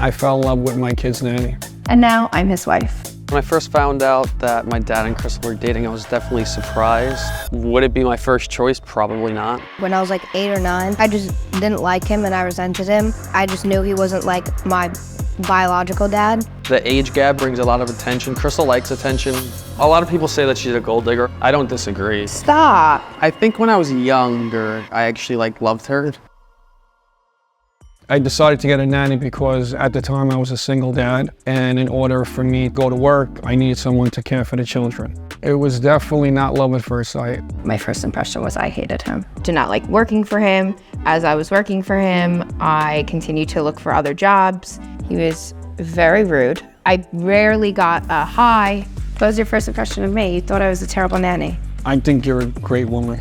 I fell in love with my kid's nanny. And now I'm his wife. When I first found out that my dad and Crystal were dating, I was definitely surprised. Would it be my first choice? Probably not. When I was like 8 or 9, I just didn't like him and I resented him. I just knew he wasn't like my biological dad. The age gap brings a lot of attention. Crystal likes attention. A lot of people say that she's a gold digger. I don't disagree. Stop. I think when I was younger, I actually loved her. I decided to get a nanny because at the time I was a single dad, and in order for me to go to work, I needed someone to care for the children. It was definitely not love at first sight. My first impression was I hated him. Did not like working for him. As I was working for him, I continued to look for other jobs. He was very rude. I rarely got a hi. What was your first impression of me? You thought I was a terrible nanny. I think you're a great woman.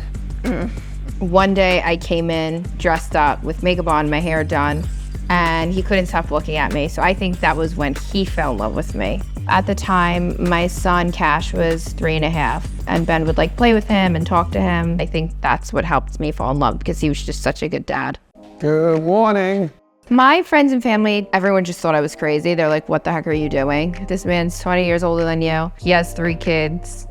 One day I came in dressed up with makeup on, my hair done, and he couldn't stop looking at me. So I think that was when he fell in love with me. At the time, my son Cash was 3.5, and Ben would play with him and talk to him. I think that's what helped me fall in love because he was just such a good dad. Good morning. My friends and family, everyone just thought I was crazy. They're like, what the heck are you doing? This man's 20 years older than you. He has 3 kids.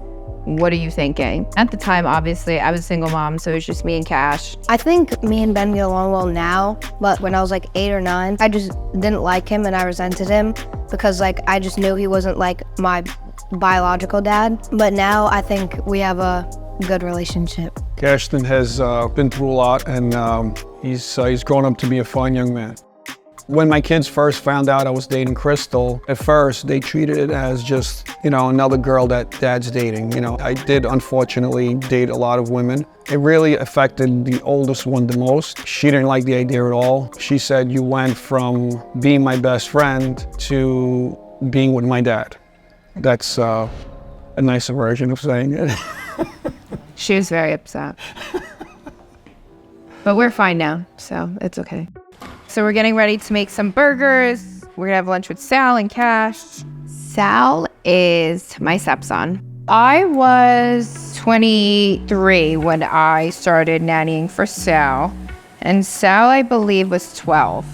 What are you thinking? At the time, obviously, I was a single mom, so it was just me and Cash. I think me and Ben get along well now, but when I was like 8 or 9, I just didn't like him and I resented him because I just knew he wasn't like my biological dad. But now I think we have a good relationship. Cashton has been through a lot, and he's grown up to be a fine young man. When my kids first found out I was dating Crystal, at first they treated it as just, another girl that dad's dating. I did unfortunately date a lot of women. It really affected the oldest one the most. She didn't like the idea at all. She said, you went from being my best friend to being with my dad. That's a nicer version of saying it. She was very upset. But we're fine now, so it's okay. So we're getting ready to make some burgers. We're gonna have lunch with Sal and Cash. Sal is my stepson. I was 23 when I started nannying for Sal, and Sal, I believe, was 12.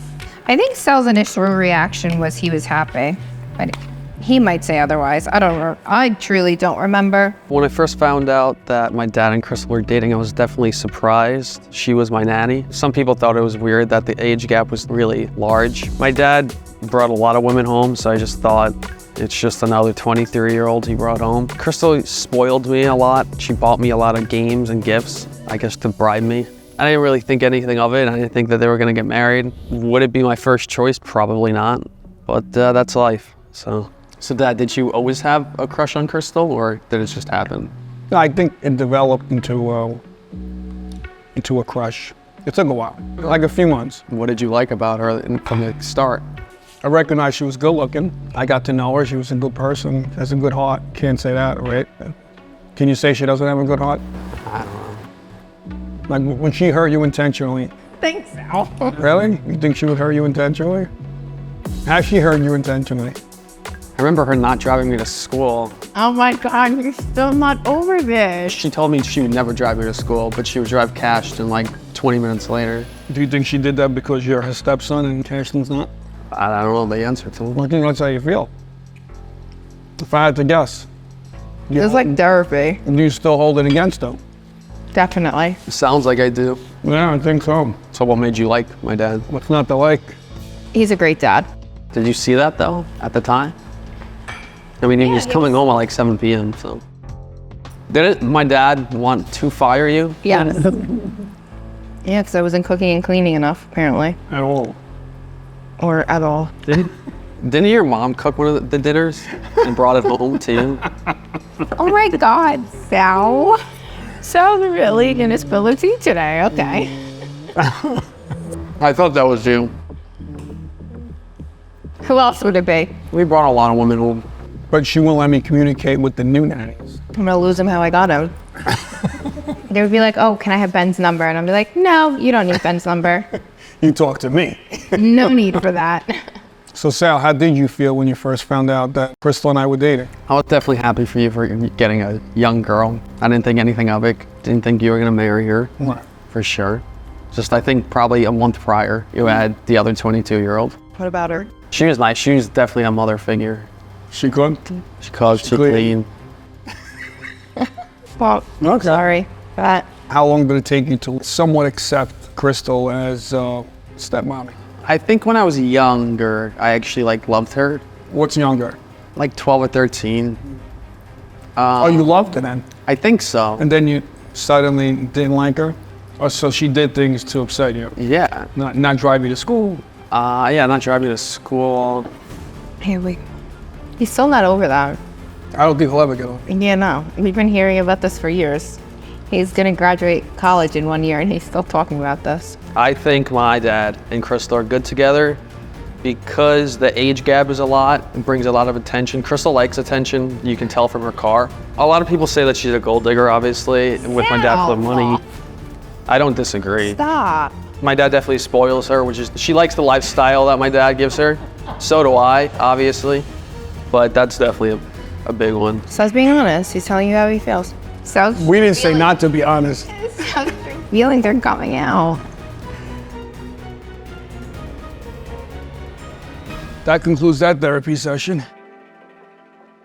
I think Sal's initial reaction was he was happy, but he might say otherwise. I truly don't remember. When I first found out that my dad and Crystal were dating, I was definitely surprised. She was my nanny. Some people thought it was weird that the age gap was really large. My dad brought a lot of women home, so I just thought it's just another 23-year-old he brought home. Crystal spoiled me a lot. She bought me a lot of games and gifts, I guess to bribe me. I didn't really think anything of it. I didn't think that they were gonna get married. Would it be my first choice? Probably not, but that's life, so. So Dad, did you always have a crush on Crystal, or did it just happen? I think it developed into a crush. It took a while, like a few months. What did you like about her from the start? I recognized she was good looking. I got to know her. She was a good person, has a good heart. Can't say that, right? Can you say she doesn't have a good heart? I don't know. Like when she hurt you intentionally. Thanks, Sal. Really? You think she would hurt you intentionally? Has she hurt you intentionally? I remember her not driving me to school. Oh my God, you're still not over this. She told me she would never drive me to school, but she would drive Cashton 20 minutes later. Do you think she did that because you're her stepson and Cashton's not? I don't know the answer to it. Well, that's how you feel. If I had to guess. It's like therapy. Do you still hold it against her? Definitely. It sounds like I do. Yeah, I think so. So what made you like my dad? What's not to like? He's a great dad. Did you see that though, at the time? I mean, he was coming home at 7 p.m., so. Didn't my dad want to fire you? Yeah. Yeah, because I wasn't cooking and cleaning enough, apparently. At all. Or at all. Didn't your mom cook one of the dinners and brought it home to you? Oh my God, Sal. Sal's really gonna spill the tea today, okay. I thought that was you. Who else would it be? We brought a lot of women home. But she won't let me communicate with the new nannies. I'm gonna lose him how I got him. They would be like, oh, can I have Ben's number? And I'm be like, no, you don't need Ben's number. You talk to me. No need for that. So Sal, how did you feel when you first found out that Crystal and I were dating? I was definitely happy for you for getting a young girl. I didn't think anything of it. Didn't think you were gonna marry her. What? For sure. Just I think probably a month prior, you had the other 22-year-old. What about her? She was nice. She was definitely a mother figure. She cooked? She cooked, she cleaned. cleaned. Well, Okay. sorry, but How long did it take you to somewhat accept Crystal as stepmommy? I think when I was younger, I actually like loved her. What's younger? Like 12 or 13. Oh, you loved her then? I think so. And then you suddenly didn't like her? Or so she did things to upset you? Yeah. Not drive you to school? Yeah, not driving to school. here we go. He's still not over that. I don't think he'll ever get over it. Yeah, no. We've been hearing about this for years. He's gonna graduate college in 1 year and he's still talking about this. I think my dad and Crystal are good together because the age gap is a lot. It brings a lot of attention. Crystal likes attention. You can tell from her car. A lot of people say that she's a gold digger, obviously, with my dad for the money. I don't disagree. Stop. My dad definitely spoils her, which is, she likes the lifestyle that my dad gives her. So do I, obviously. But that's definitely a big one. So he's being honest. He's telling you how he feels. So We didn't say not to be honest. feelings are coming out. That concludes that therapy session.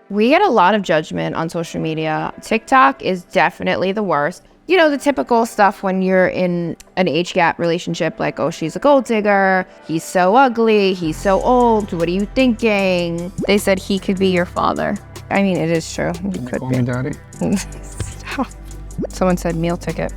We get a lot of judgment on social media. TikTok is definitely the worst. You know, the typical stuff when you're in an age gap relationship, like, oh, she's a gold digger, he's so ugly, he's so old, what are you thinking? They said he could be your father. I mean, it is true. He could Call be. me daddy. Stop. Someone said meal ticket.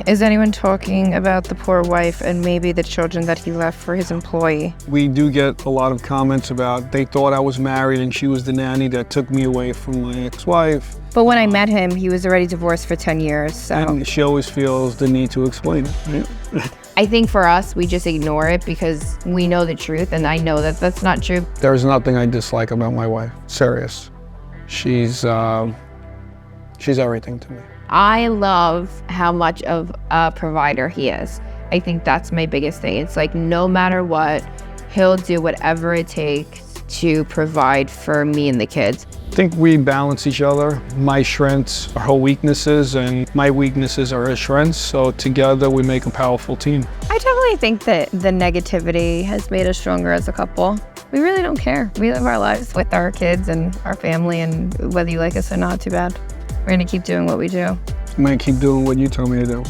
Is anyone talking about the poor wife and maybe the children that he left for his employee? We do get a lot of comments about they thought I was married and she was the nanny that took me away from my ex-wife. But when I met him, he was already divorced for 10 years, so. And she always feels the need to explain it. I think for us, we just ignore it because we know the truth, and I know that that's not true. There's nothing I dislike about my wife. Serious. She's everything to me. I love how much of a provider he is. I think that's my biggest thing. It's like no matter what, he'll do whatever it takes to provide for me and the kids. I think we balance each other. My strengths are her weaknesses and my weaknesses are her strengths. So together we make a powerful team. I definitely think that the negativity has made us stronger as a couple. We really don't care. We live our lives with our kids and our family, and whether you like us or not, too bad. We're gonna keep doing what we do. I'm gonna keep doing what you tell me to do.